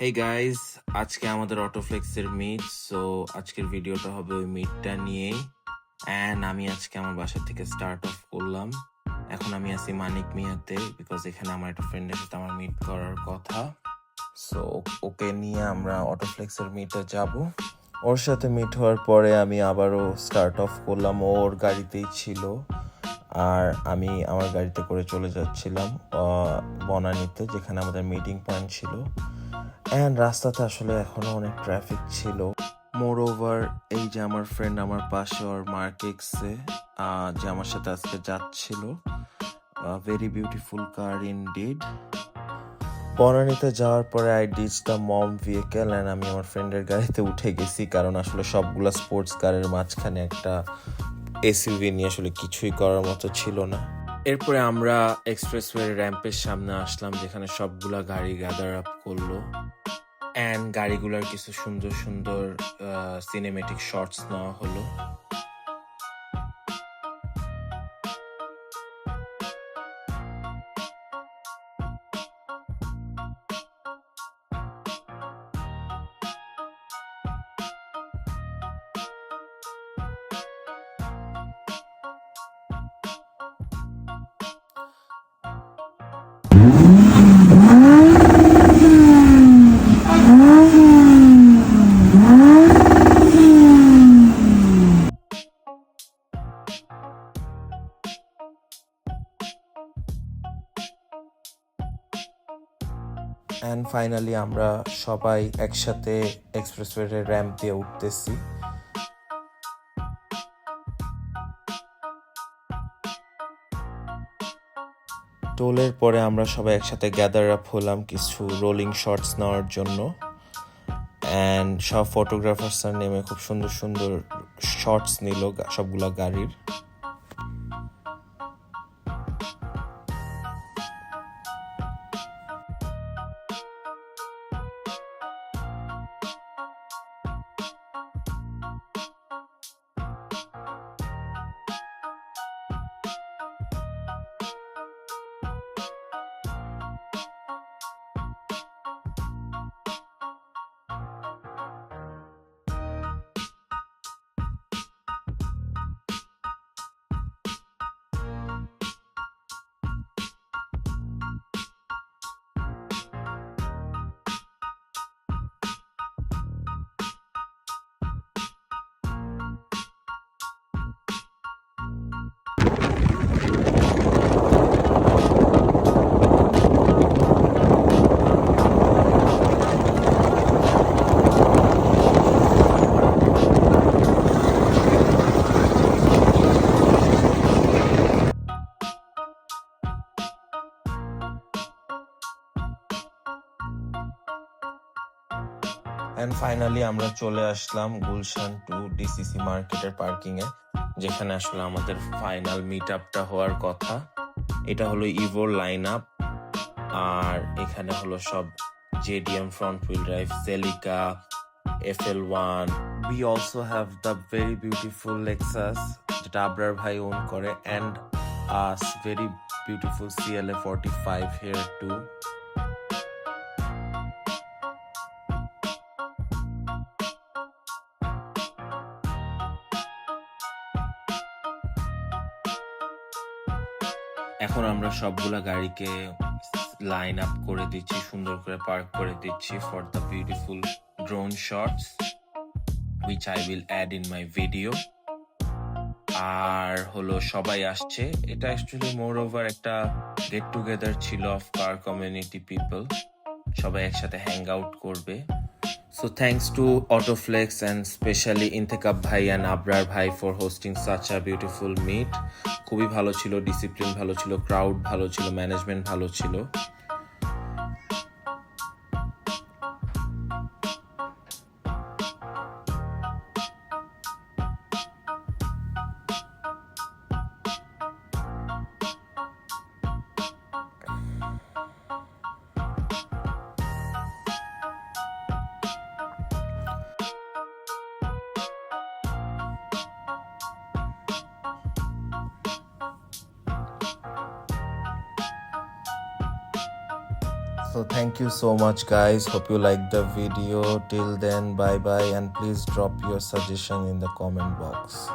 Hey guys, আজকে আমাদের অটোফ্লেক্সের meet. So আজকের ভিডিওটা হবে ওই মিটটা নিয়েই। অ্যান্ড আমি আজকে আমার বাসা থেকে স্টার্ট অফ করলাম। এখন আমি আছি মানিক মিয়াতে, বিকজ এখানে আমার একটা ফ্রেন্ডের সাথে আমার মিট করার কথা। সো ওকে নিয়ে আমরা অটোফ্লেক্সের মিটে যাব। ওর সাথে মিট হওয়ার পরে আমি আবারও স্টার্ট অফ করলাম। ওর গাড়িতেই ছিল আর আমি আমার গাড়িতে করে চলে যাচ্ছিলাম বনানীতে, যেখানে আমাদের মিটিং পয়েন্ট ছিল। অ্যান্ড রাস্তাতে আসলে এখনো অনেক ট্রাফিক ছিল। মোর ওভার, এই যে আমার ফ্রেন্ড আমার পাশে ওর মার্কেক্সে যে আমার সাথে আজকে যাচ্ছিল, ভেরি বিউটিফুল কার ইনডিড। বনানীতে যাওয়ার পরে I ditch the mom vehicle and আমি আমার ফ্রেন্ডের গাড়িতে উঠে গেছি, কারণ আসলে সবগুলা স্পোর্টস কারের মাঝখানে একটা এসইউভি নিয়ে আসলে কিছুই করার মতো ছিল না। এরপরে আমরা এক্সপ্রেসওয়ে র্যাম্পের সামনে আসলাম, যেখানে সবগুলা গাড়ি গ্যাদার আপ করলো অ্যান্ড গাড়িগুলোর কিছু সুন্দর সুন্দর সিনেমেটিক শর্টস নেওয়া হলো। অ্যান্ড ফাইনালি আমরা সবাই একসাথে এক্সপ্রেসওয়ে র্যাম্প দিয়ে উঠতেছি। টোলের পরে আমরা সবাই একসাথে গ্যাদার আপ হলাম কিছু রোলিং শটস নেওয়ার জন্য। অ্যান্ড সব ফটোগ্রাফার্সরা নেমে খুব সুন্দর সুন্দর শটস নিল সবগুলা গাড়ির। অ্যান্ড ফাইনালি আমরা চলে আসলাম গুলশান টু ডিসিসি মার্কেটের পার্কিং এ, যেখানে আসলে আমাদের ফাইনাল মিট আপটা হওয়ার কথা। এটা হলো ইভোর লাইন আপ, আর এখানে হলো সব JDM front wheel drive, Celica, FL1। We also have the very beautiful Lexus, যেটা আবরার ভাই ওন করে, and very beautiful CLA 45 here too. এখন আমরা সবগুলা গাড়িকে লাইন আপ করে দিচ্ছি, সুন্দর করে পার্ক করে দিচ্ছি for the beautiful drone shots which I will add in my video. আর হলো সবাই আসছে, এটা অ্যাকচুয়ালি মোর ওভার একটা গেট টুগেদার ছিল অফ কার কমিউনিটি পিপল, সবাই একসাথে হ্যাং আউট করবে। So thanks to Autoflex and specially Intekab bhai and Abrar bhai for hosting such a beautiful meet. খুবই ভালো ছিল, ডিসিপ্লিন ভালো ছিল, ক্রাউড ভালো ছিল, ম্যানেজমেন্ট ভালো ছিল। So thank you so much guys, hope you liked the video. Till then, bye bye, and please drop your suggestion in the comment box.